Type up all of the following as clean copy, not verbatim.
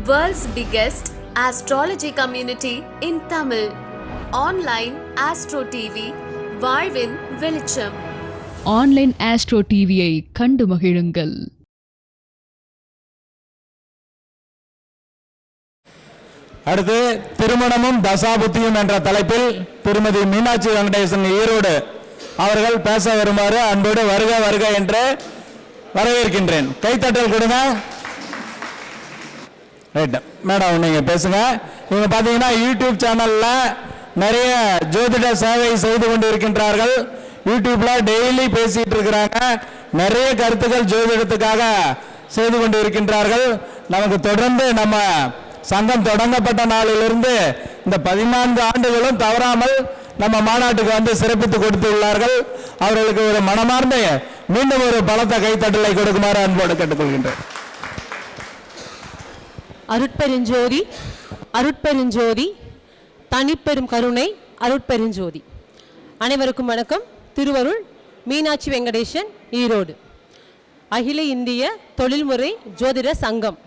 World's biggest astrology community in Tamil. Online Astro TV, வாழ்வின் வெளிச்சம். Online astro டிவியை கண்டு மகிழுங்கள். அடுத்து திருமணமும் தசாபுத்தியும் என்ற தலைப்பில் திருமதி மீனாட்சி வெங்கடேசன் ஈரோடு அவர்கள் பேச வருமாறு அன்போடு வருக வருக என்று வரவேற்கின்றேன். கைத்தட்டல் கொடுங்க. ரைட் மேடம், நீங்க பேசுங்க. நீங்க பாத்தீங்கன்னா யூடியூப் சேனல்ல நிறைய ஜோதிட சேவை செய்து கொண்டு இருக்கின்றார்கள். யூடியூப்ல டெய்லி பேசிட்டு இருக்கிறாங்க. நிறைய கருத்துக்கள் ஜோதிடத்துக்காக செய்து கொண்டு இருக்கின்றார்கள். நமக்கு தொடர்ந்து நம்ம சங்கம் தொடங்கப்பட்ட நாளிலிருந்து இந்த 14 ஆண்டுகளும் தவறாமல் நம்ம மாநாட்டுக்கு வந்து சிறப்பித்து கொடுத்துள்ளார்கள். அவர்களுக்கு ஒரு மனமார்ந்த மீண்டும் ஒரு பலத்த கைத்தட்டலை கொடுக்குமாறு அன்போடு கேட்டுக்கொள்கின்றேன். அருட்பெருஞ்சோதி அருட்பெருஞ்சோதி தனிப்பெரும் கருணை அருட்பெருஞ்சோதி. அனைவருக்கும் வணக்கம். திருவருள் மீனாட்சி வெங்கடேசன் ஈரோடு அகில இந்திய தொழில்முறை ஜோதிட சங்கம்.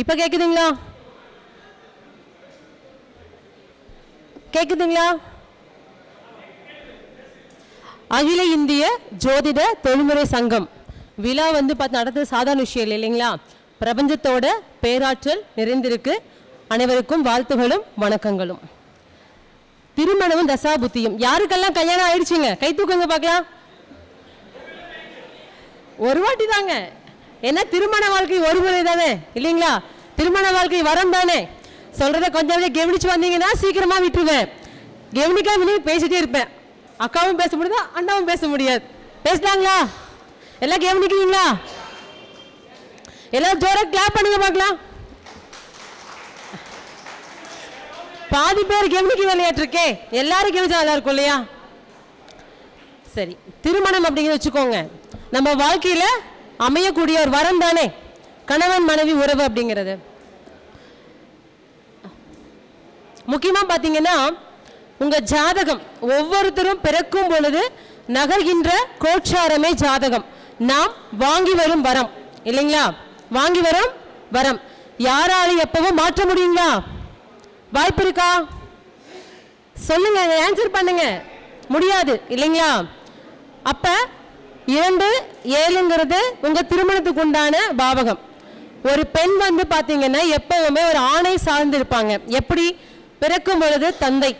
இப்போ கேட்குதுங்களா? கேட்குதுங்களா? அகில இந்திய ஜோதிட தொழில்முறை சங்கம் விழா வந்து பார்த்து நடத்துறது சாதாரண விஷயம் இல்லை இல்லைங்களா? பிரபஞ்சத்தோட பேராற்றல் நிறைந்திருக்கு. அனைவருக்கும் வாழ்த்துகளும் வணக்கங்களும். திருமணமும் தசாபுத்தியும். யாருக்கெல்லாம் கல்யாணம் ஆயிடுச்சுங்க? கை தூக்குங்க பார்க்கலாம். ஒரு வாட்டி தாங்க. ஏன்னா திருமண வாழ்க்கை ஒரு முறை தானே இல்லைங்களா? திருமண வாழ்க்கை வரம் தானே. சொல்றத கொஞ்சம் கவனிச்சு வந்தீங்கன்னா சீக்கிரமா விட்டுருவேன். கவனிக்காம பேசிட்டே இருப்பேன். அக்காவும் பேச முடியாது, அண்ணாவும் பேச முடியாது. பேசலாங்களா? எல்லாம் கவனிக்கிறீங்களா? எல்லாரும் ஜோரா கிளாப் பண்ணுங்க பார்க்கலாம். பாதி பேர் கவனிக்க விளையாட்டுருக்கே. எல்லாரும் கவனிச்சா நல்லா இருக்கும் இல்லையா? சரி, திருமணம் அப்படிங்கிறது வச்சுக்கோங்க, நம்ம வாழ்க்கையில அமையக்கூடிய ஒரு வரம் தானே கணவன் மனைவி உறவு அப்படிங்கிறது. முக்கியமா பாத்தீங்கன்னா உங்க ஜாதகம் ஒவ்வொருத்தரும் பிறக்கும் பொழுது நகர்கின்ற கோட்சாரமே ஜாதகம். நாம் வாங்கி வரும் வரம் இல்லைங்களா? வாங்கி வரும் வரம் யாராலும் எப்பவும் மாற்ற முடியுங்களா? வாய்ப்பு இருக்கா? சொல்லுங்க, ஆன்சர் பண்ணுங்க. முடியாது இல்லைங்களா? அப்ப 2-7ங்கிறது உங்க திருமணத்துக்கு உண்டான பாவகம். ஒரு பெண் வந்து பாத்தீங்கன்னா எப்பவுமே ஒரு ஆணை சார்ந்து இருப்பாங்க. எப்படி? பிறக்கும் பொழுது தந்தை,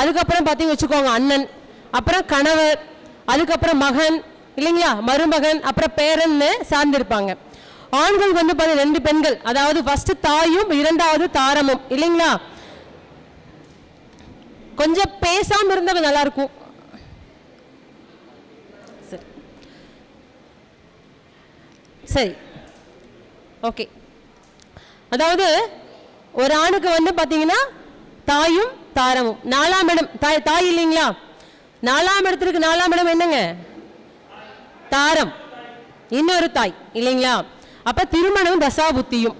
அதுக்கப்புறம் பாத்தீங்க வச்சுக்கோங்க அண்ணன், அப்புறம் கணவர், அதுக்கப்புறம் மகன் இல்லைங்களா, மருமகன், அப்புறம் பேரன்னு சார்ந்திருப்பாங்க. ஆண்கள் வந்து 2 பெண்கள், அதாவது ஃபர்ஸ்ட் தாயும் 2வது தாரமும் இல்லைங்களா? கொஞ்சம் பேசாம இருந்தவங்க நல்லா இருக்கும். சரி, ஓகே. அதாவது ஒரு ஆணுக்கு வந்து பாத்தீங்கன்னா தாயும் தாரமும். 4ஆம் இடம் தாய் இல்லைங்களா? 4ஆம் இடத்திற்கு 4ஆம் இடம் என்னங்க? தாரம், இன்னொரு தாய் இல்லைங்களா? அப்ப திருமணம் தசாபுத்தியும்.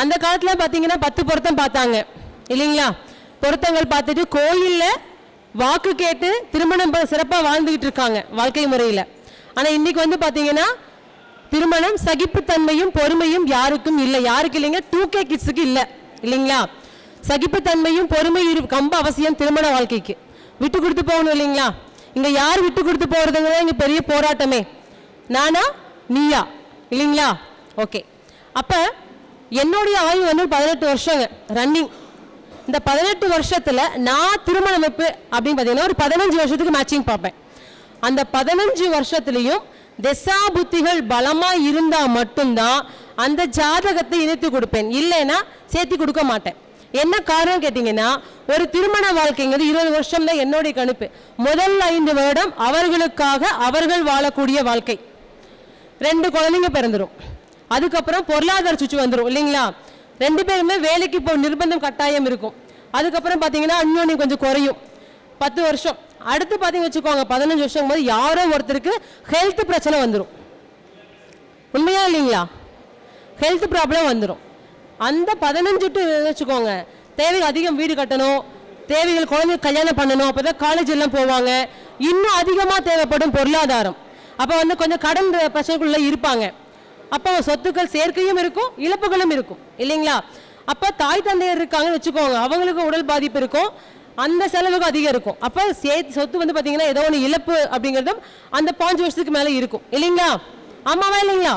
அந்த காலத்துல பாத்தீங்கன்னா 10 பொருத்தம் பார்த்தாங்க இல்லைங்களா? பொருத்தங்கள் பார்த்துட்டு கோயில்ல வாக்கு கேட்டு திருமணம் சிறப்பா வாழ்ந்துகிட்டு இருக்காங்க வாழ்க்கை முறையில. ஆனா இன்னைக்கு வந்து பாத்தீங்கன்னா திருமணம் சகிப்புத்தன்மையும் பொறுமையும் யாருக்கும் இல்லை. யாருக்கு இல்லைங்க? 2K கிட்ஸுக்கு இல்லை இல்லைங்களா? சகிப்புத்தன்மையும் பொறுமையும் ரொம்ப அவசியம் திருமண வாழ்க்கைக்கு. விட்டு கொடுத்து போகணும் இல்லைங்களா? இங்க யார் விட்டு கொடுத்து போறதுங்கிறத இங்க பெரிய போராட்டமே. நானா நீயா இல்லைங்களா? ஓகே. அப்ப என்னுடைய ஆய்வு வந்து 18 வருஷங்க ரன்னிங். இந்த 18 வருஷத்துல நான் திருமண அமைப்பு அப்படின்னு பார்த்தீங்கன்னா ஒரு 15 வருஷத்துக்கு மேட்சிங் பார்ப்பேன். அந்த 15 வருஷத்துலையும் திசா புத்திகள் பலமா இருந்தா மட்டும்தான் அந்த ஜாதகத்தை இணைத்து கொடுப்பேன். இல்லைன்னா சேர்த்து கொடுக்க மாட்டேன். என்ன காரணம் கேட்டீங்கன்னா, ஒரு திருமண வாழ்க்கைங்கிறது 20 வருஷம் தான் என்னுடைய கணிப்பு. முதல் 5 வருடம் அவர்களுக்காக அவர்கள் வாழக்கூடிய வாழ்க்கை. 2 குழந்தைங்க பிறந்துடும். அதுக்கப்புறம் பொருளாதார சுச்சு வந்துடும் இல்லைங்களா? 2 பேருமே வேலைக்கு போக நிர்பந்தம் கட்டாயம் இருக்கும். அதுக்கப்புறம் பார்த்தீங்கன்னா அந்யோன்யம் கொஞ்சம் குறையும். 10 வருஷம் அடுத்து பார்த்தீங்கன்னு வச்சுக்கோங்க, 15 வருஷம் போது யாரோ ஒருத்தருக்கு ஹெல்த் பிரச்சனை வந்துடும். உண்மையா இல்லைங்களா? ஹெல்த் ப்ராப்ளம் வந்துடும். அந்த 15 வச்சுக்கோங்க, தேவைகள் அதிகம், வீடு கட்டணும், தேவைகள் குழந்தை கல்யாணம் பண்ணணும், அப்போதான் காலேஜ் எல்லாம் போவாங்க. இன்னும் அதிகமாக தேவைப்படும் பொருளாதாரம். அப்போ வந்து கொஞ்சம் கடன் பிரச்சனைக்குள்ள இருப்பாங்க. அப்போ சொத்துக்கள் சேர்க்கையும் இருக்கும், இழப்புகளும் இருக்கும் இல்லைங்களா? அப்போ தாய் தந்தையர் இருக்காங்கன்னு வச்சுக்கோங்க, அவங்களுக்கு உடல் பாதிப்பு இருக்கும், அந்த செலவுக்கு அதிகம் இருக்கும். அப்போ சொத்து வந்து பார்த்தீங்கன்னா ஏதோ ஒன்று இழப்பு அப்படிங்கிறதும் அந்த 5 வருஷத்துக்கு மேலே இருக்கும் இல்லைங்களா? ஆமாவா இல்லைங்களா?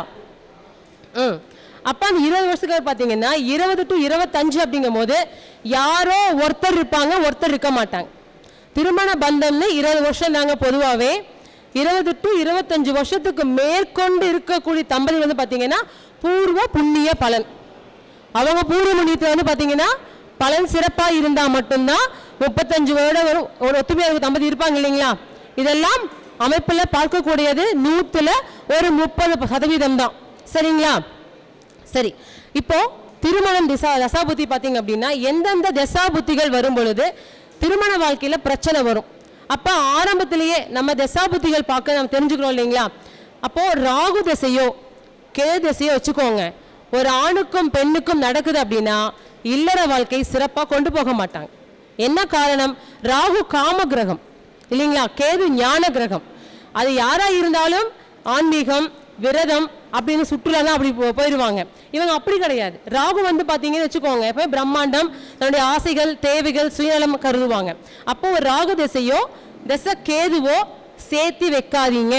அப்போ அந்த 20 வருஷத்துக்கு பார்த்தீங்கன்னா 20 to 25 அப்படிங்கும் போது யாரோ ஒருத்தர் இருப்பாங்க, ஒருத்தர் இருக்க மாட்டாங்க. திருமண பந்தம்னு 20 வருஷம் தாங்க பொதுவாகவே. 20 to 25 வருஷத்துக்கு மேற்கொண்டு இருக்கக்கூடிய தம்பதி வந்து பார்த்தீங்கன்னா பூர்வ புண்ணிய பலன். அவங்க பூர்வ புண்ணியத்தில் வந்து பார்த்தீங்கன்னா பலன் சிறப்பாக இருந்தால் மட்டும்தான் 35 வருடம் வரும் ஒரு ஒத்துமையாக தம்பதி இருப்பாங்க இல்லைங்களா? இதெல்லாம் அமைப்பில் பார்க்கக்கூடியது 100ல் ஒரு 30% தான். சரிங்களா? சரி, இப்போ திருமணம் தசாபுத்தி பார்த்தீங்க அப்படின்னா எந்தெந்த தசாபுத்திகள் வரும் பொழுது திருமண வாழ்க்கையில் பிரச்சனை வரும். அப்போ ஆரம்பத்திலேயே நம்ம தசாபுத்திகள் பார்க்க நம்ம தெரிஞ்சுக்கிறோம் இல்லைங்களா? அப்போது ராகு தசையோ கேது தசையோ வச்சுக்கோங்க, ஒரு ஆணுக்கும் பெண்ணுக்கும் நடக்குது அப்படின்னா இல்லற வாழ்க்கை சிறப்பாக கொண்டு போக மாட்டாங்க. என்ன காரணம்? ராகு காம கிரகம் இல்லைங்களா, கேது ஞான கிரகம். அது யாராக இருந்தாலும் ஆன்மீகம் விரதம் அப்படின்னு சுற்றுலாலாம் அப்படி போயிடுவாங்க. இவங்க அப்படி கிடையாது. ராகு வந்து பார்த்தீங்கன்னு வச்சுக்கோங்க, இப்போ பிரம்மாண்டம் தன்னுடைய ஆசைகள் தேவைகள் சுயநலம் கருதுவாங்க. அப்போ ஒரு ராகு திசையோ திசை கேதுவோ சேர்த்து வைக்காதீங்க,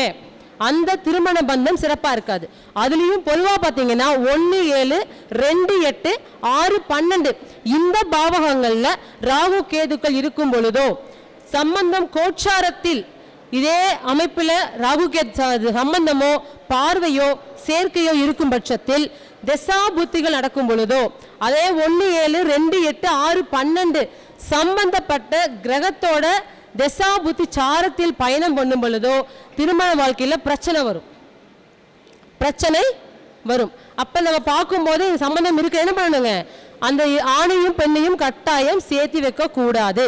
அந்த திருமண பந்தம் சிறப்பாக இருக்காது. அதுலேயும் பொதுவாக பார்த்தீங்கன்னா 1, 7, 2, 8, 6, 12 இந்த பாவகங்களில் ராகு கேதுக்கள் இருக்கும் பொழுதோ சம்பந்தம் கோச்சாரத்தில் இதே அமைப்பில் ராகு கேது சம்பந்தமோ பார்வையோ சேர்க்கையோ இருக்கும் பட்சத்தில் தசா புத்திகள் நடக்கும் பொழுதோ அதே 1, 7, 2, 8, 6, 12 சம்பந்தப்பட்ட கிரகத்தோட தசா புத்தி சாரத்தில் பயணம் பண்ணும் பொழுதோ திருமண வாழ்க்கையில் பிரச்சனை வரும். அப்போ நம்ம பார்க்கும்போது சம்பந்தம் இருக்கு, என்ன பண்ணணுங்க, அந்த ஆணையும் பெண்ணையும் கட்டாயம் சேர்த்து வைக்க கூடாது.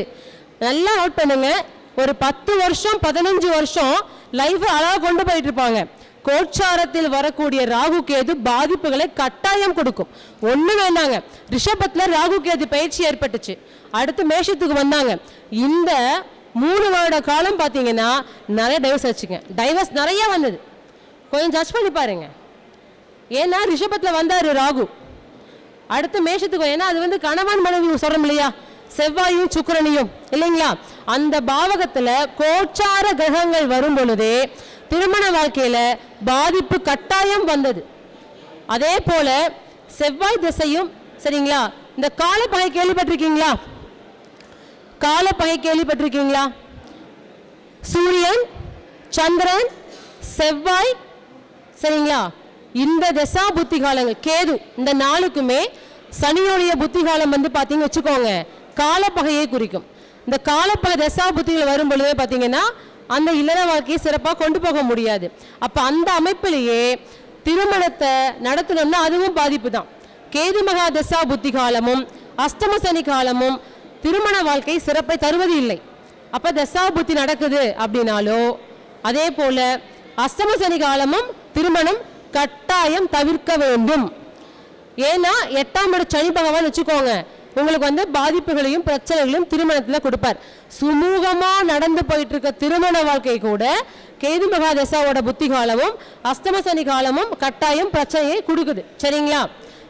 நல்லா நோட் பண்ணுங்க. ஒரு 10 வருஷம் 15 வருஷம் லைஃப் அழகாக கொண்டு போயிட்டு இருப்பாங்க. கோச்சாரத்தில் வரக்கூடிய ராகு கேது பாதிப்புகளை கட்டாயம் கொடுக்கும். ஒண்ணு வேண்டாங்க, ரிஷபத்தில் ராகு கேது பயிற்சி ஏற்பட்டுச்சு, அடுத்து மேஷத்துக்கு வந்தாங்க. இந்த 3 வருட காலம் பார்த்தீங்கன்னா நிறைய டைவர்ஸ் ஆச்சுங்க. டைவர்ஸ் நிறைய வந்தது. கொஞ்சம் ஜட்ஜ் பண்ணி பாருங்க. ஏன்னா ரிஷபத்தில் வந்தார் ராகு, அடுத்து மேஷத்துக்கு, ஏன்னா அது வந்து கணவன் மனைவி சொல்றோம் இல்லையா, செவ்வாயும் சுக்கிரனையும் இல்லைங்களா, அந்த பாவகத்துல கோச்சார கிரகங்கள் வரும் பொழுதே திருமண வாழ்க்கையில பாதிப்பு கட்டாயம் வந்தது. அதே போல செவ்வாய் திசையும் சரிங்களா. இந்த காலப்பகை கேள்விப்பட்டிருக்கீங்களா? காலப்பகை கேள்விப்பட்டிருக்கீங்களா? சூரியன் சந்திரன் செவ்வாய் சரிங்களா, இந்த தசா புத்தி காலங்கள் கேது இந்த நாளுக்குமே சனியோடைய புத்தி காலம் வந்து பார்த்தீங்க வச்சுக்கோங்க காலப்பகையை குறிக்கும். இந்த காலப்பகை தசா புத்திகள் வரும் பொழுதே பார்த்தீங்கன்னா அந்த இல்லற வாழ்க்கையை சிறப்பாக கொண்டு போக முடியாது. அப்போ அந்த அமைப்பிலேயே திருமணத்தை நடத்தணும்னா அதுவும் பாதிப்பு தான். கேது மகா தசா புத்தி காலமும் அஷ்டம சனி காலமும் திருமண வாழ்க்கை சிறப்பை தருவது இல்லை. அப்போ தசா புத்தி நடக்குது அப்படின்னாலோ அதே போல அஷ்டம சனி காலமும் திருமணம் கட்டாயம் தவிர்க்க வேண்டும். ஏன்னா 8ஆம் இட சனி பகவான் வச்சுக்கோங்க உங்களுக்கு வந்து பாதிப்புகளையும் பிரச்சனைகளையும் திருமணத்தில் கொடுப்பார். சுமூகமாக நடந்து போயிட்டு இருக்க திருமண வாழ்க்கை கூட கேது மகாதசாவோட புத்தி காலமும் அஷ்டம சனி காலமும் கட்டாயம் பிரச்சனையை கொடுக்குது. சரிங்களா?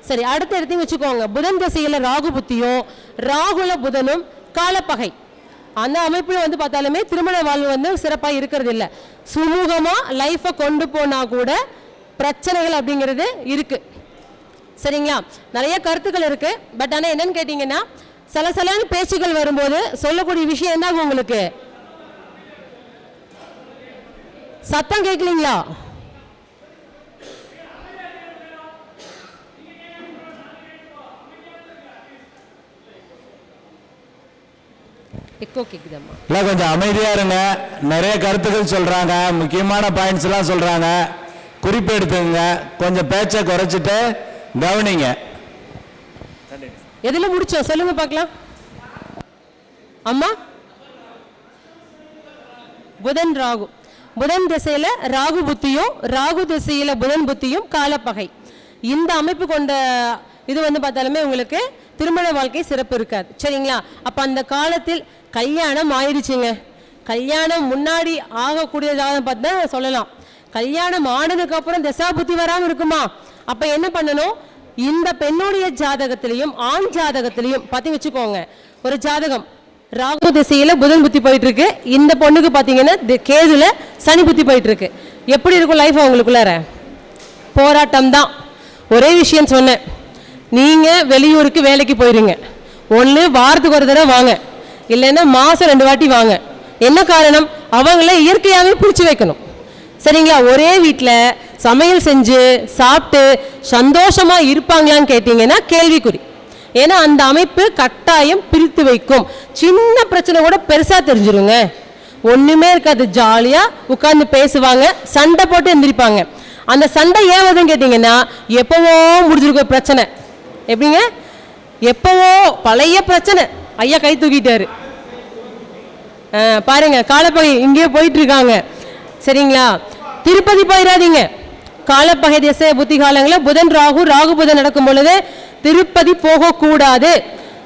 சரி, அடுத்த இடத்தையும் வச்சுக்கோங்க. புதன் திசையில் ராகு புத்தியும் ராகுல புதனும் காலப்பகை அந்த அமைப்பில் வந்து பார்த்தாலுமே திருமண வாழ்வு வந்து சிறப்பாக இருக்கிறது இல்லை. சுமூகமாக லைஃப்பை கொண்டு போனால் கூட பிரச்சனைகள் அப்படிங்கிறது இருக்கு. சரிங்களா? நிறைய கருத்துக்கள் இருக்கு. பட் ஆனால் என்னன்னு கேட்டீங்கன்னா சில பேச்சுகள் வரும்போது சொல்லக்கூடிய விஷயம் என்ன உங்களுக்கு சத்தம் கேட்கலீங்களா? எக்கோ கேக்குதம்மா. இல்லை, கொஞ்சம் அமைதியா இருங்க. நிறைய கருத்துக்கள் சொல்றாங்க, முக்கியமான பாயிண்ட்ஸ் எல்லாம் சொல்றாங்க, குறிப்பு எடுத்துங்க. கொஞ்சம் பேச்சை குறைச்சிட்டு கவனிங்க. எதுல முடிச்சோம் சொல்லுங்க பார்க்கலாம். அம்மா புதன் ராகு, புதன் திசையில ராகு புத்தியும் ராகு திசையில புதன் புத்தியும் காலப்பகை இந்த அமைப்பு கொண்ட இது வந்து பார்த்தாலுமே உங்களுக்கு திருமண வாழ்க்கை சிறப்பு இருக்காது. சரிங்களா? அப்ப அந்த காலத்தில் கல்யாணம் ஆயிடுச்சுங்க. கல்யாணம் முன்னாடி ஆகக்கூடியதாக பார்த்தா சொல்லலாம். கல்யாணம் ஆனதுக்கு அப்புறம் தசா புத்தி வராமல் இருக்குமா? அப்ப என்ன பண்ணணும், இந்த பெண்ணுடைய ஜாதகத்திலையும் ஆண் ஜாதகத்திலையும் பார்த்து வச்சுக்கோங்க. ஒரு ஜாதகம் ராகு திசையில புதன் புத்தி போயிட்டு இருக்கு, இந்த பொண்ணுக்கு பாத்தீங்கன்னா கேதுல சனி புத்தி போயிட்டு இருக்கு. எப்படி இருக்கும் லைஃப் அவங்களுக்குள்ளார? போராட்டம் தான். ஒரே விஷயம் சொன்னேன், நீங்க வெளியூருக்கு வேலைக்கு போயிருங்க, ஒன்று வாரத்துக்கு ஒரு தடவை வாங்க, இல்லைன்னா மாசம் 2 வாட்டி வாங்க. என்ன காரணம்? அவங்கள இயற்கையாகவே பிடிச்சி வைக்கணும். சரிங்களா? ஒரே வீட்டில் சமையல் செஞ்சு சாப்பிட்டு சந்தோஷமா இருப்பாங்களான்னு கேட்டீங்கன்னா கேள்விக்குறி. ஏன்னா அந்த அமைப்பு கட்டாயம் பிரித்து வைக்கும். சின்ன பிரச்சனை கூட பெருசா தெரிஞ்சிருங்க, ஒண்ணுமே இருக்காது, ஜாலியா உட்கார்ந்து பேசுவாங்க, சண்டை போட்டு எந்திரிப்பாங்க. அந்த சண்டை ஏன் வருதுன்னு கேட்டீங்கன்னா எப்பவோ முடிஞ்சிருக்க பிரச்சனை. எப்படிங்க? எப்பவோ பழைய பிரச்சனை. ஐயா கை தூக்கிட்டாரு பாருங்க, காலப்பகை இங்கே போயிட்டு இருக்காங்க. சரிங்களா? திருப்பதி போயிடாதீங்க. காலப்பகை திசை புத்தி காலங்களில் புதன் ராகு புதன் நடக்கும் பொழுது திருப்பதி போகக்கூடாது.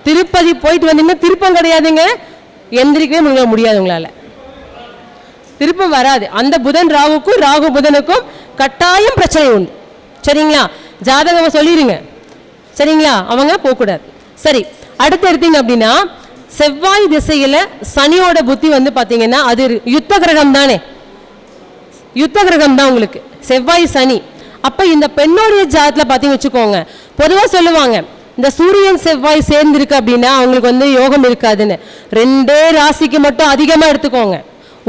திருப்பதி போயிட்டு வந்தீங்கன்னா திருப்பம் கிடையாதுங்க, எந்திரிக்கவே முடியாது, உங்களால திருப்பம் வராது. அந்த புதன் ராகுக்கும் ராகு புதனுக்கும் கட்டாயம் பிரச்சனை உண்டு. சரிங்களா? ஜாதகம் சொல்லிடுங்க. சரிங்களா? அவங்க போகக்கூடாது. சரி, அடுத்து எடுத்தீங்க அப்படின்னா செவ்வாய் திசையில சனியோட புத்தி வந்து பாத்தீங்கன்னா அது யுத்த கிரகம் தானே, யுத்த கிரகம் தான் உங்களுக்கு செவ்வாய் சனி. அப்ப இந்த பெண்ணோடைய ஜாதத்துல பாத்தீங்க வச்சுக்கோங்க, பொதுவா சொல்லுவாங்க இந்த சூரியன் செவ்வாய் சேர்ந்து இருக்கு அப்படின்னா அவங்களுக்கு வந்து யோகம் இருக்காதுன்னு. 2 ராசிக்கு மட்டும் அதிகமா எடுத்துக்கோங்க.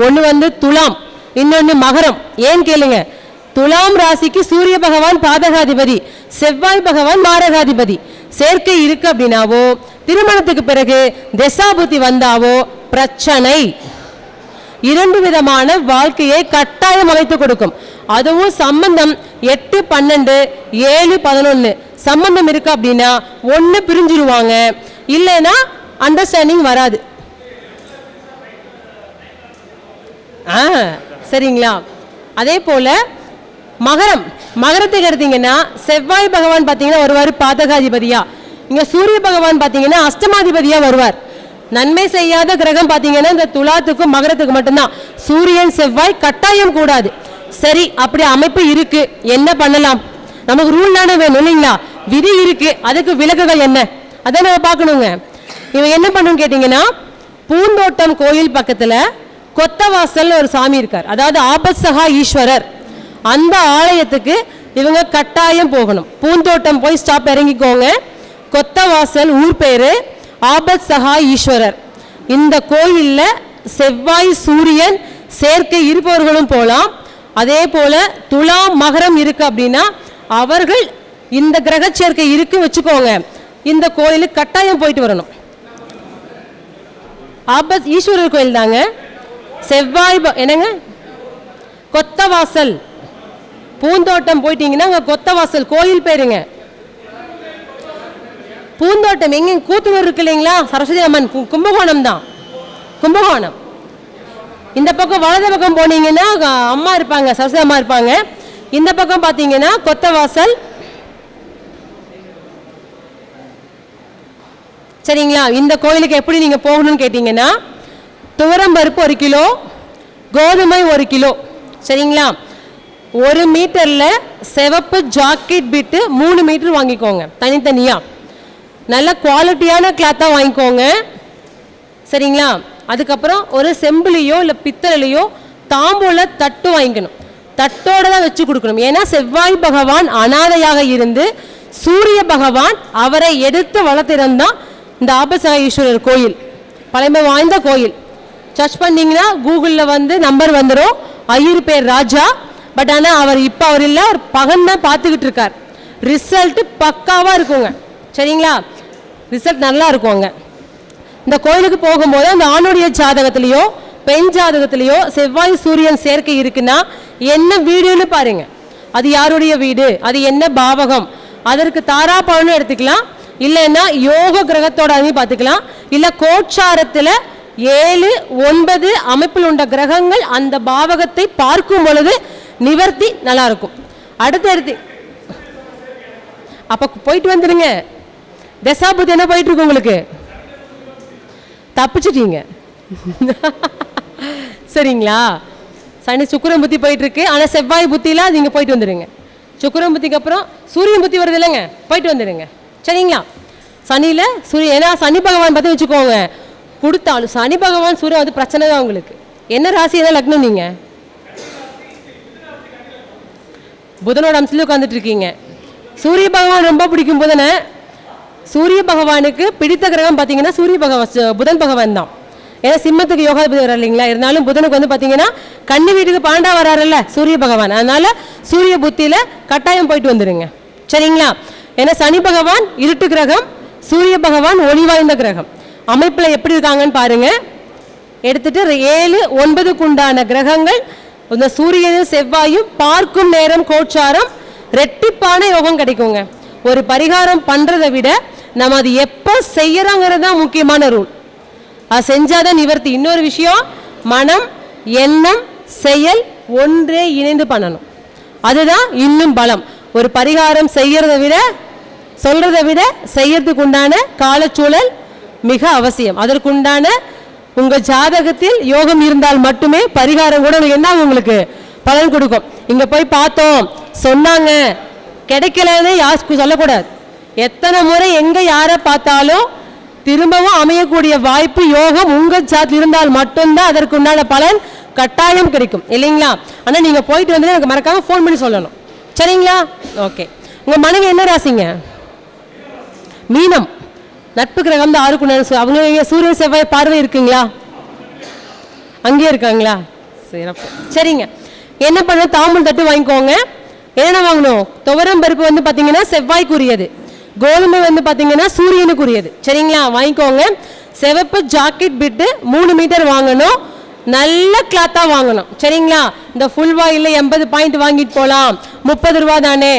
ஒன்று வந்து துலாம், இன்னொன்று மகரம். ஏன் கேளுங்க, துலாம் ராசிக்கு சூரிய பகவான் பாதகாதிபதி, செவ்வாய் பகவான் மாரகாதிபதி. சேர்க்கை இருக்கு அப்படின்னாவோ திருமணத்துக்கு பிறகு தசாபுத்தி வந்தாவோ பிரச்சனை. 2 விதமான வாழ்க்கையை கட்டாயம் அமைத்து கொடுக்கும். அதுவும் சம்பந்தம் 8, 12, 7, 11 சம்பந்தம் இருக்கு அப்படின்னா ஒன்று பிரிஞ்சிருவாங்க, இல்லைன்னா அண்டர்ஸ்டாண்டிங் வராது. சரிங்களா? அதே போல மகரத்துக்கு எடுத்தீங்கன்னா செவ்வாய் பகவான் பார்த்தீங்கன்னா வருவார் பாதகாதிபதியா, இங்க சூரிய பகவான் பார்த்தீங்கன்னா அஷ்டமாதிபதியா வருவார். நன்மை செய்யாத கிரகம் பார்த்தீங்கன்னா இந்த துலாத்துக்கும் மகரத்துக்கு மட்டும்தான். சூரியன் செவ்வாய் கட்டாயம் கூடாது. சரி, அப்படி அமைப்பு இருக்கு, என்ன பண்ணலாம்? நமக்கு ரூல் தானே வேணும் இல்லைங்களா? விதி இருக்கு, அதுக்கு விலக்குகள் என்ன, அதை நம்ம பார்க்கணுங்க. இவன் என்ன பண்ணணும்னு கேட்டீங்கன்னா பூந்தோட்டம் கோயில் பக்கத்துல கொத்தவாசல் ஒரு சாமி இருக்கார், அதாவது ஆபத்சகா ஈஸ்வரர். அந்த ஆலயத்துக்கு இவங்க கட்டாயம் போகணும். பூந்தோட்டம் போய் ஸ்டாப் இறங்கிக்கோங்க. கொத்தவாசல் ஊர் பேரு ஆபத்சகா ஈஸ்வரர். இந்த கோயில்ல செவ்வாய் சூரியன் சேர்க்கை இருப்பவர்களும் போலாம். அதே போல துலாம் மகரம் இருக்கு அப்படின்னா அவர்கள் இந்த கிரக சேர்க்கை இருக்கு வச்சுக்கோங்க, இந்த கோயிலுக்கு கட்டாயம் போயிட்டு வரணும். ஆபத் ஈஸ்வரர் கோயில் தாங்க. செவ்வாய் என்னங்க கொத்தவாசல், பூந்தோட்டம் போயிட்டீங்கன்னா அங்க கொத்தவாசல் கோயில் பேருங்க. பூந்தோட்டம் எங்க? கூத்துவர் இருக்கு இல்லைங்களா, சரஸ்வதி அம்மன் கும்பகோணம் தான், கும்பகோணம். இந்த பக்கம் வலது பக்கம் போனீங்கன்னா அம்மா இருப்பாங்க, சரஸ்வதி அம்மா இருப்பாங்க. இந்த பக்கம் பார்த்தீங்கன்னா கொத்தவாசல். சரிங்களா? இந்த கோயிலுக்கு எப்படி நீங்க போகணும்னு கேட்டீங்கன்னா துவரம்பருப்பு 1 கிலோ, கோதுமை 1 கிலோ. சரிங்களா? 1 மீட்டர்ல சிவப்பு ஜாக்கெட் பிட்டு 3 மீட்டர் வாங்கிக்கோங்க தனித்தனியா. நல்ல குவாலிட்டியான கிளாத்தாக வாங்கிக்கோங்க. சரிங்களா? அதுக்கப்புறம் ஒரு செம்பிலையோ இல்லை பித்தளையோ தாம்பூல தட்டு வாங்கிக்கணும். தட்டோட தான் வச்சு கொடுக்கணும். ஏன்னா செவ்வாய் பகவான் அனாதையாக இருந்து சூரிய பகவான் அவரை எடுத்து வளர்த்திருந்தான் இந்த ஆபத்சகா ஈஸ்வரர் கோயில். பழமை வாய்ந்த கோயில். சர்ச் பண்ணிங்கன்னா கூகுளில் வந்து நம்பர் வந்துடும். ஐயர் பேர் ராஜா. பட் ஆனால் அவர் இப்போ அவர் இல்லை, அவர் பகன் தான் பார்த்துக்கிட்டு இருக்கார். ரிசல்ட் பக்காவாக இருக்குங்க. சரிங்களா? ரிசல்ட் நல்லா இருக்குங்க. இந்த கோயிலுக்கு போகும்போது அந்த ஆணுடைய ஜாதகத்திலேயோ பெண் ஜாதகத்திலேயோ செவ்வாய் சூரியன் சேர்க்கை இருக்குன்னா என்ன வீடுன்னு பாருங்க, அது யாருடைய வீடு, அது என்ன பாவகம், அதற்கு தாராபலனும் எடுத்துக்கலாம், இல்லைன்னா யோக கிரகத்தோட பார்த்துக்கலாம், இல்லை கோட்சாரத்தில் 7, 9 அமைப்பில் உள்ள கிரகங்கள் அந்த பாவகத்தை பார்க்கும் பொழுது நிவர்த்தி நல்லா இருக்கும். அடுத்து அப்ப போயிட்டு வந்துருங்க. தசாபுத்தி என்ன போயிட்டு இருக்கு உங்களுக்கு, தப்பிச்சிட்டீங்க. சரிங்களா? சனி சுக்கிரன் புத்தி போயிட்டு இருக்கு, ஆனால் செவ்வாய் புத்தியில நீங்க போயிட்டு வந்துடுங்க. சுக்கிரன் புத்திக்கு அப்புறம் சூரியன் புத்தி வருது இல்லைங்க, போயிட்டு வந்துடுங்க. சரிங்களா? சனியில் சூரியன், ஏன்னா சனி பகவான் பற்றி வச்சுக்கோங்க, கொடுத்தாலும் சனி பகவான் சூரியன் வந்து பிரச்சனை தான் உங்களுக்கு. என்ன ராசி என்ன லக்னம்? நீங்கள் புதனோட அம்சத்தில் உட்காந்துட்டு இருக்கீங்க. சூரிய பகவான் ரொம்ப பிடிக்கும் புதனை. சூரிய பகவானுக்கு பிடித்த கிரகம் பார்த்தீங்கன்னா புதன் பகவான் தான். ஏன்னா சிம்மத்துக்கு யோகாதிபதி வர இல்லைங்களா, இருந்தாலும் புதனுக்கு வந்து பார்த்தீங்கன்னா கன்னி வீட்டுக்கு பாண்டா வராருல்ல சூரிய பகவான், அதனால சூரிய புத்தியில் கட்டாயம் போயிட்டு வந்துடுங்க. சரிங்களா? ஏன்னா சனி பகவான் இருட்டு கிரகம், சூரிய பகவான் ஒளி வாய்ந்த கிரகம். அமைப்பில் எப்படி இருக்காங்கன்னு பாருங்க. எடுத்துட்டு 7, 9க்கு உண்டான கிரகங்கள் இந்த சூரியனும் செவ்வாயும் பார்க்கும் நேரம் கோச்சாரம் ரெட்டிப்பான யோகம் கிடைக்குங்க. ஒரு பரிகாரம் பண்ணுறதை விட நம்ம அது எப்போ செய்யறோங்கிறது தான் முக்கியமான ரூல். அது செஞ்சாதான் நிவர்த்தி. இன்னொரு விஷயம், மனம் எண்ணம் செயல் ஒன்றே இணைந்து பண்ணணும், அதுதான் இன்னும் பலம். ஒரு பரிகாரம் செய்யறதை விட சொல்றதை விட செய்யறதுக்கு உண்டான காலச்சூழல் மிக அவசியம். அதற்குண்டான உங்க ஜாதகத்தில் யோகம் இருந்தால் மட்டுமே பரிகாரம் கூட என்ன உங்களுக்கு பலன் கொடுக்கும். இங்க போய் பார்த்தோம் சொன்னாங்க கிடைக்கலன்னு யாருக்கு சொல்லக்கூடாது. எத்தனை முறை எங்க யாரை பார்த்தாலும் திரும்பவும் அமையக்கூடிய வாய்ப்பு யோகம் உங்க ஜாதத்தில் இருந்தால் மட்டும்தான் அதற்குண்டான பலன் கட்டாயம் கிடைக்கும் இல்லைங்களா? ஆனால் நீங்க போயிட்டு வந்து எனக்கு மறக்காம ஃபோன் பண்ணி சொல்லணும். சரிங்களா? ஓகே. உங்க மனைவி என்ன ராசிங்க? மீனம். நட்பு கிரகம் தான் 6க்கு. அவங்க சூரியன் செவ்வாய் பார்வை இருக்குங்களா? அங்கேயே இருக்காங்களா? சிறப்பு. சரிங்க. என்ன பண்ண, தாம்பூல் தட்டு வாங்கிக்கோங்க. என்ன வாங்கணும்? துவரம் பருப்பு வந்து பார்த்தீங்கன்னா செவ்வாய்க்குரியது, கோதுமை வந்து பார்த்தீங்கன்னா சூரியனுக்குரியது. சரிங்களா? வாங்கிக்கோங்க. சிவப்பு ஜாக்கெட் பிட்டு 3 மீட்டர் வாங்கணும். நல்ல கிளாத்தாக வாங்கணும். சரிங்களா? இந்த ஃபுல் வாயில் 80 பாயிண்ட் வாங்கிட்டு போகலாம், 30 ரூபா தானே,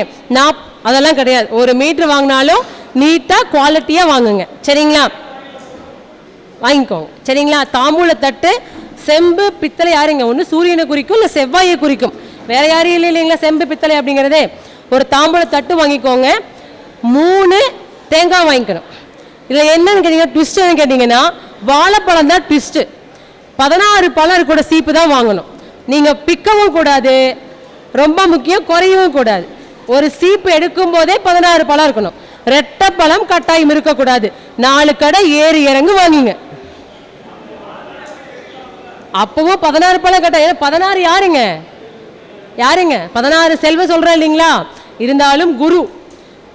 அதெல்லாம் கிடையாது. 1 மீட்டர் வாங்கினாலும் நீட்டாக குவாலிட்டியாக வாங்குங்க. சரிங்களா? வாங்கிக்கோங்க. சரிங்களா? தாம்பூல தட்டு செம்பு பித்தளை யாருங்க? ஒன்று சூரியனை குறிக்கும், இல்லை செவ்வாயை குறிக்கும், வேற யாரும் இல்லை இல்லைங்களா? செம்பு பித்தளை அப்படிங்கிறதே. ஒரு தாம்பூல தட்டு வாங்கிக்கோங்க. 3 தேங்காய் வாங்கிக்கணும். இதில் என்னன்னு கேட்டீங்கன்னா ட்விஸ்ட் என்ன கேட்டிங்கன்னா வாழைப்பழம் தான் ட்விஸ்ட்டு. 16 பழம் கூட சீப்பு தான் வாங்கணும். நீங்கள் பிக்கவும் கூடாது, ரொம்ப முக்கியம் குறையவும் கூடாது. ஒரு சீப்பு எடுக்கும் போதே 16 பழம் இருக்கணும். ரெட்டை பழம் கட்டாயம் இருக்கக்கூடாது. 4 கடை ஏறி இறங்கு வாங்கிங்க. அப்பவும் 16 பழம் கட்டாயம். 16 யாருங்க? 16 செல்வம் சொல்றேன் இல்லைங்களா? இருந்தாலும்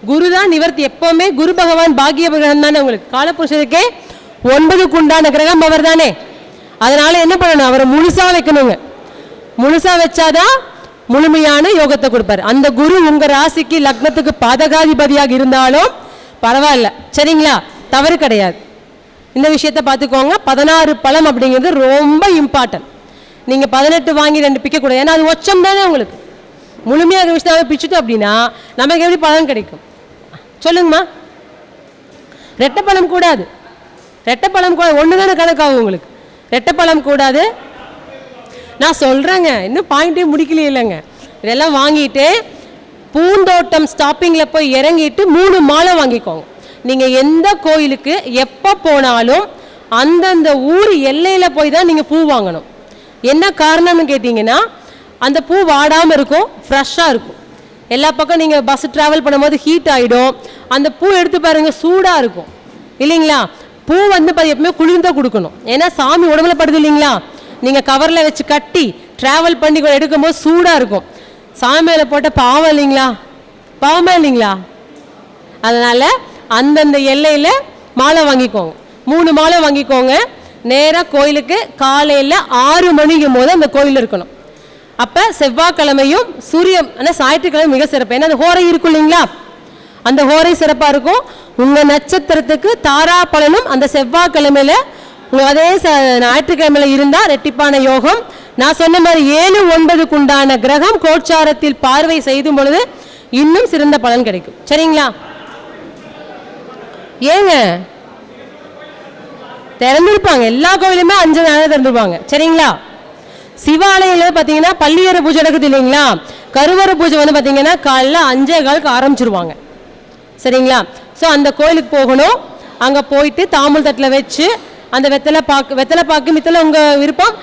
குரு தான் நிவர்த்தி. எப்பவுமே குரு பகவான் பாக்கிய கிரகம் தானே உங்களுக்கு. காலபுருஷனுக்கே 9க்கு உண்டான கிரகம் அவர் தானே. அதனால என்ன பண்ணணும்? அவரை முழுசா வைக்கணுங்க. முழுசா வச்சாதான் முழுமையான யோகத்தை கொடுப்பாரு. அந்த குரு உங்க ராசிக்கு லக்னத்துக்கு பாதகாதிபதியாக இருந்தாலும் பரவாயில்ல. சரிங்களா? தவறு கிடையாது. இந்த விஷயத்தை பார்த்துக்கோங்க. 16 பழம் அப்படிங்கிறது ரொம்ப இம்பார்ட்டன்ட். நீங்கள் 18 வாங்கி 2 பிக்கக்கூடாது. ஏன்னா அது ஒச்சம் தானே உங்களுக்கு. முழுமையாக விஷயத்தை பிச்சுட்டோம் அப்படின்னா நமக்கு எப்படி பலன் கிடைக்கும் சொல்லுங்கம்மா? ரெட்டைப்பழம் கூடாது. ரெட்டைப்பழம் கூட ஒன்று தானே கணக்காகும் உங்களுக்கு. ரெட்டைப்பழம் கூடாது. நான் சொல்கிறேங்க, இன்னும் பாயிண்டே முடிக்கலையே இல்லைங்க. இதெல்லாம் வாங்கிட்டு பூந்தோட்டம் ஸ்டாப்பிங்கில் போய் இறங்கிட்டு 3 மாலை வாங்கிக்கோங்க. நீங்கள் எந்த கோயிலுக்கு எப்போ போனாலும் அந்தந்த ஊர் எல்லையில் போய் தான் நீங்கள் பூ வாங்கணும். என்ன காரணம்னு கேட்டிங்கன்னா அந்த பூ வாடாமல் இருக்கும், ஃப்ரெஷ்ஷாக இருக்கும். எல்லா பக்கம் நீங்கள் பஸ் ட்ராவல் பண்ணும்போது ஹீட் ஆகிடும். அந்த பூ எடுத்து பாருங்கள், சூடாக இருக்கும் இல்லைங்களா? பூ வந்து எப்பவுமே குளிர்ந்தான் கொடுக்கணும். ஏன்னா சாமி உடம்புல படுது இல்லைங்களா? நீங்கள் கவரில் வச்சு கட்டி ட்ராவல் பண்ணி எடுக்கும்போது சூடாக இருக்கும். சாமியில் போட்ட பாவம் இல்லைங்களா? பாவமே இல்லைங்களா? அதனால் அந்தந்த எல்லையில் மாலை வாங்கிக்கோங்க. 3 மாலை வாங்கிக்கோங்க. நேராக கோயிலுக்கு காலையில் 6 மணிக்கும் போது அந்த கோயில் இருக்கணும். அப்போ செவ்வாய்க்கிழமையும் சூரியன், ஆனால் ஞாயிற்றுக்கிழமை மிக சிறப்பு. ஏன்னா அந்த ஹோரை இருக்கும் இல்லைங்களா? அந்த ஹோரை சிறப்பாக இருக்கும். உங்கள் நட்சத்திரத்துக்கு தாரா பலனும் அந்த செவ்வாய்க்கிழமையில் அதே ஞாயிற்றுக்கிழமையில் இருந்தால் ரெட்டிப்பான யோகம். நான் சொன்ன மாதிரி 7, 9க்கு உண்டான கிரகம் கோச்சாரத்தில் பார்வை செய்தும் பொழுது இன்னும் சிறந்த பலன் கிடைக்கும். சரிங்களா? ஏங்க திறந்துருப்பாங்க, எல்லா கோயிலுமே 5 நாள் திறந்துருப்பாங்க. சரிங்களா? சிவாலயங்கள் பார்த்தீங்கன்னா பள்ளியறை பூஜை நடக்குது இல்லைங்களா? கருவற பூஜை வந்து பார்த்தீங்கன்னா காலைல 5:15க்கு ஆரம்பிச்சிருவாங்க. சரிங்களா? ஸோ அந்த கோயிலுக்கு போகணும். அங்கே போயிட்டு தாம்பூல் தட்டில் வச்சு அந்த வெத்தலை பாக்கு மித்தலை உங்கள் விருப்பம்.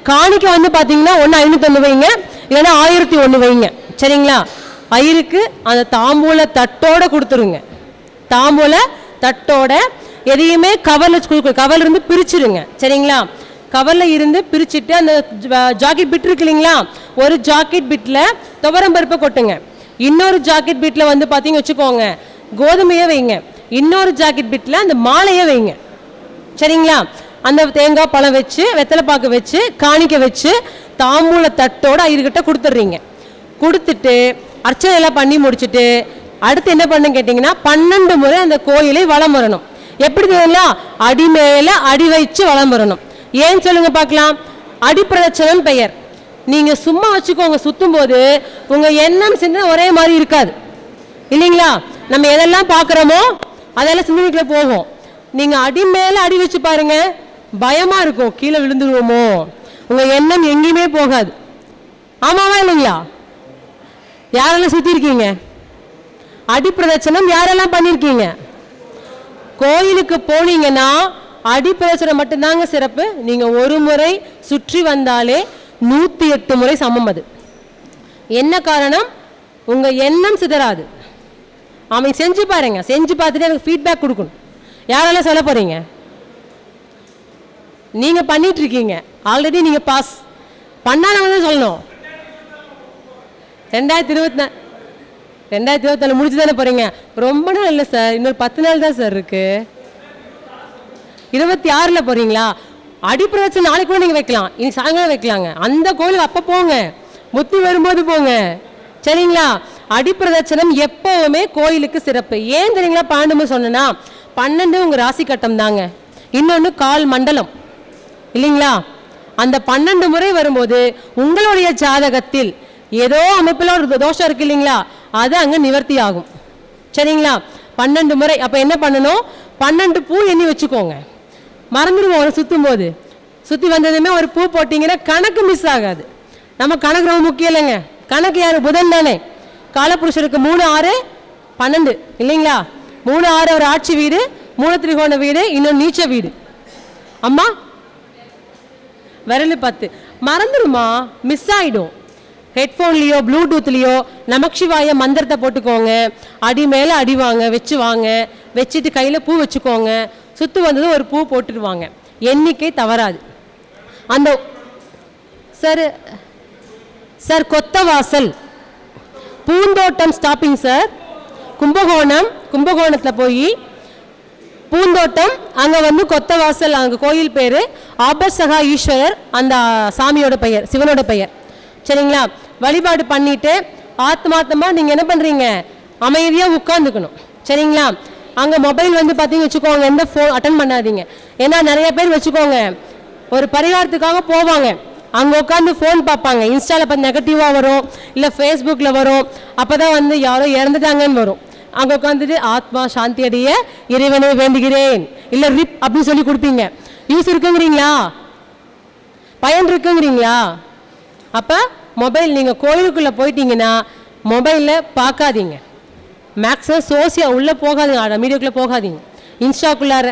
காணிக்கை வந்து பார்த்தீங்கன்னா ஒன்று 501 வைங்க, இல்லைன்னா 1001 வைங்க. சரிங்களா? ஐயருக்கு அந்த தாம்பூல தட்டோட கொடுத்துருங்க. தாம்பூல தட்டோட எதையுமே கவர்ல இருந்து பிரிச்சிருங்க. சரிங்களா? கவர்ல இருந்து பிரிச்சுட்டு அந்த ஜாக்கெட் பிட் இருக்கு இல்லைங்களா, ஒரு ஜாக்கெட் பிட்ல துவரம் பருப்பை கொட்டுங்க. இன்னொரு ஜாக்கெட் பிட்ல வந்து பார்த்தீங்க வச்சுக்கோங்க கோதுமையை வைங்க. இன்னொரு ஜாக்கெட் பிட்ல அந்த மாலையை வைங்க. சரிங்களா? அந்த தேங்காய் பழம் வச்சு வெத்தலை பாக்கு வச்சு காணிக்க வச்சு தாம்பூல தட்டோட ஐயர்கிட்ட கொடுத்துட்றீங்க. கொடுத்துட்டு அர்ச்சனை எல்லாம் பண்ணி முடிச்சுட்டு அடுத்து என்ன பண்ணு கேட்டிங்கன்னா 12 முறை அந்த கோயிலை வலம் வரணும். எப்படி தெரியலாம்? அடி மேல அடி வச்சு வலம் வரணும். ஏன்னு சொல்லுங்க பார்க்கலாம். அடிப்பிரதட்சணம் பெயர். நீங்க சும்மா வச்சுக்கோங்க, சுத்தும் போது உங்க எண்ணம் சிந்தனை ஒரே மாதிரி இருக்காது இல்லைங்களா? நம்ம எதெல்லாம் பார்க்குறோமோ அதெல்லாம் சிந்தனைக்குள்ள போகும். நீங்க அடி மேல அடி வச்சு பாருங்க, பயமா இருக்கும், கீழே விழுந்துருவோமோ, உங்க எண்ணம் எங்கேயுமே போகாது. ஆமாவா இல்லைங்களா? யாரெல்லாம் சுத்தி இருக்கீங்க? அடிப்பிரதட்சணம் யாரெல்லாம் பண்ணிருக்கீங்க? கோயிலுக்கு போனீங்கன்னா அடிப்பிரதட்சணம் மட்டும்தாங்க சிறப்பு. நீங்க ஒரு முறை சுற்றி வந்தாலே 108 முறை சமம். அது என்ன காரணம்? உங்க எண்ணம் சிதறாது. அவன் செஞ்சு பாருங்க, செஞ்சு பார்த்துட்டு எனக்கு ஃபீட்பேக் கொடுக்கணும். யாரெல்லாம் சொல்ல போறீங்க? நீங்க பண்ணிட்டு இருக்கீங்க, ஆல்ரெடி நீங்க பாஸ் பண்ணாதவங்க தான் சொல்லணும். 2024 முடிச்சு தானே போறீங்க? ரொம்ப நாள் இல்லை சார், இன்னொரு 10 நாள் தான் சார் இருக்கு. 26ல் போறீங்களா? அடிப்பிரதட்சணை நாளைக்கு கூட நீங்க வைக்கலாம், இன்னைக்கு சாயங்காலம் வைக்கலாங்க. அந்த கோயிலுக்கு அப்ப போங்க, புத்தி வரும்போது போங்க. சரிங்களா? அடிப்பிரதட்சணம் எப்பவுமே கோயிலுக்கு சிறப்பு. ஏன் தெரியுங்களா? 12 சொன்னா 12 உங்க ராசி கட்டம் தாங்க. இன்னொன்று கால் மண்டலம் இல்லைங்களா? அந்த 12 முறை வரும்போது உங்களுடைய ஜாதகத்தில் ஏதோ அமைப்பில் ஒரு தோஷம் இருக்கு இல்லைங்களா, அது அங்கே நிவர்த்தி ஆகும். சரிங்களா? 12 முறை. அப்போ என்ன பண்ணணும்? 12 பூ எண்ணி வச்சுக்கோங்க. மறந்துடுவோம் ஒரு சுற்றும் போது. சுற்றி வந்ததுமே ஒரு பூ போட்டிங்கன்னா கணக்கு மிஸ் ஆகாது. நம்ம கணக்கு ரொம்ப முக்கியம் இல்லைங்க. கணக்கு யார்? புதன் தானே. காலப்புருஷருக்கு 3, 6, 12 இல்லைங்களா? 3, 6 ஒரு ஆட்சி வீடு, 3 திரிகோண வீடு, இன்னொன்று நீச்ச வீடு. அம்மா விரல் 10 மறந்துடுமா, மிஸ் ஆகிடும். ஹெட்ஃபோன்லேயோ ப்ளூடூத்லேயோ நமச்சிவாய மந்திரத்தை போட்டுக்கோங்க. அடி மேலே அடி வாங்க, வச்சு வாங்க, வச்சுட்டு கையில் பூ வச்சுக்கோங்க. சுற்று வந்ததும் ஒரு பூ போட்டுடுவாங்க. எண்ணிக்கை தவறாது. அந்த சார் கொத்தவாசல் பூந்தோட்டம் ஸ்டாப்பிங் சார். கும்பகோணத்தில் போய் பூந்தோட்டம், அங்கே வந்து கொத்தவாசல், அங்கே கோயில் பேர் ஆபசகா ஈஸ்வரர், அந்த சாமியோட பெயர், சிவனோட பெயர். சரிங்களா? வழிபாடு பண்ணிட்டு ஆத்மார்த்தமாக நீங்கள் என்ன பண்ணுறீங்க? அமைதியாக உட்காந்துக்கணும். சரிங்களா? அங்கே மொபைல் வந்து பார்த்தீங்கன்னு வச்சுக்கோங்க, எந்த ஃபோன் அட்டன் பண்ணாதீங்க. ஏன்னா நிறைய பேர் வச்சுக்கோங்க ஒரு பரிகாரத்துக்காக போவாங்க, அங்கே உட்காந்து ஃபோன் பார்ப்பாங்க. இன்ஸ்டாவில் பார்த்து நெகட்டிவாக வரும், இல்லை ஃபேஸ்புக்கில் வரும். அப்போ தான் வந்து யாரோ இறந்துட்டாங்கன்னு வரும். அங்கே உட்காந்துட்டு ஆத்மா சாந்தி அடைய இறைவனை வேண்டுகிறேன், இல்லை ரிப் அப்படின்னு சொல்லி கொடுப்பீங்க. யூஸ் இருக்குங்கிறீங்களா? பயன் இருக்குங்கிறீங்களா? அப்போ மொபைல் நீங்கள் கோயிலுக்குள்ளே போயிட்டீங்கன்னா மொபைலில் பார்க்காதீங்க. மேக்ஸிமம் உள்ளே போகாதீங்க, மீடியாக்குள்ளே போகாதீங்க. இன்ஸ்டாக்குள்ளார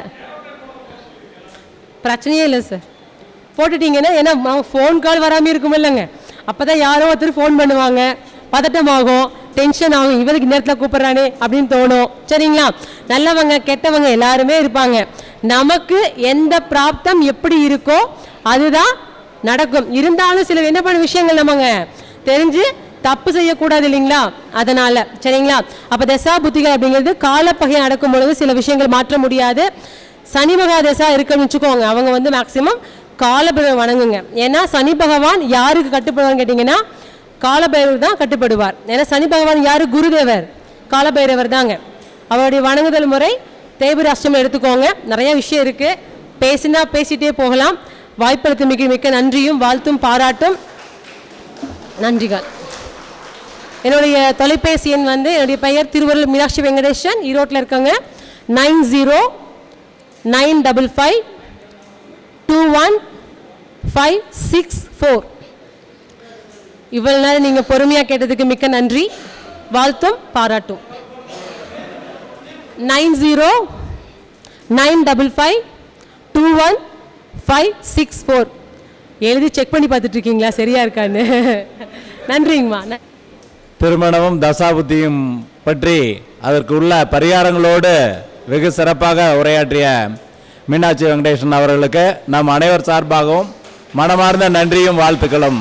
பிரச்சனையே இல்லை சார். போட்டுட்டீங்கன்னா ஏன்னா ஃபோன் கால் வராமல் இருக்கும் இல்லைங்க. அப்போ தான் யாரோ ஒருத்தர் ஃபோன் பண்ணுவாங்க, பதட்டமாகும், டென்ஷன் ஆகும், இவருக்கு நேரத்தில் கூப்பிட்றானே அப்படின்னு தோணும். சரிங்களா? நல்லவங்க கெட்டவங்க எல்லாருமே இருப்பாங்க. நமக்கு எந்த பிராப்தம் எப்படி இருக்கோ அதுதான் நடக்கும். இருந்தாலும் சில என்ன பண்ண விஷயங்கள் நமங்க தெரிஞ்சு தப்பு செய்யக்கூடாது இல்லைங்களா? அதனால சரிங்களா? அப்போ தசா புத்திகள் அப்படிங்கிறது காலப்பகை நடக்கும் பொழுது சில விஷயங்கள் மாற்ற முடியாது. சனி மகா தசா இருக்குன்னு வச்சுக்கோங்க, அவங்க வந்து மேக்சிமம் காலபைரவர் வணங்குங்க. ஏன்னா சனி பகவான் யாருக்கு கட்டுப்படுவார்னு கேட்டிங்கன்னா காலபைரவர் தான் கட்டுப்படுவார். ஏன்னா சனி பகவான் யார்? குருதேவர், காலபைரவர் தாங்க. அவருடைய வணங்குதல் முறை தேய்பிரை அஷ்டமி எடுத்துக்கோங்க. நிறைய விஷயம் இருக்குது, பேசினா பேசிகிட்டே போகலாம். வாய்ப்பளித்து மிக்க நன்றியும் வாழ்த்தும் பாராட்டும். நன்றிகள். என்னுடைய தொலைபேசி எண் வந்து என்னுடைய பெயர் திருவருள் மீனாட்சி வெங்கடேசன், ஈரோட்டில் இருக்காங்க. 9095521564. இவ்வளவு நேரம் நீங்கள் பொறுமையாக கேட்டதுக்கு மிக்க நன்றி, வாழ்த்தும் பாராட்டும். 9095521564 எழுதி செக் பண்ணி பார்த்துட்டு இருக்கீங்களா சரியா இருக்கான்னு? நன்றிங்கம்மா. திருமணமும் தசாபுத்தியும் பற்றி அதற்கு உள்ள பரிகாரங்களோடு வெகு சிறப்பாக உரையாற்றிய மீனாட்சி வெங்கடேசன் அவர்களுக்கு நம் அனைவர் சார்பாகவும் மனமார்ந்த நன்றியும் வாழ்த்துக்களும்.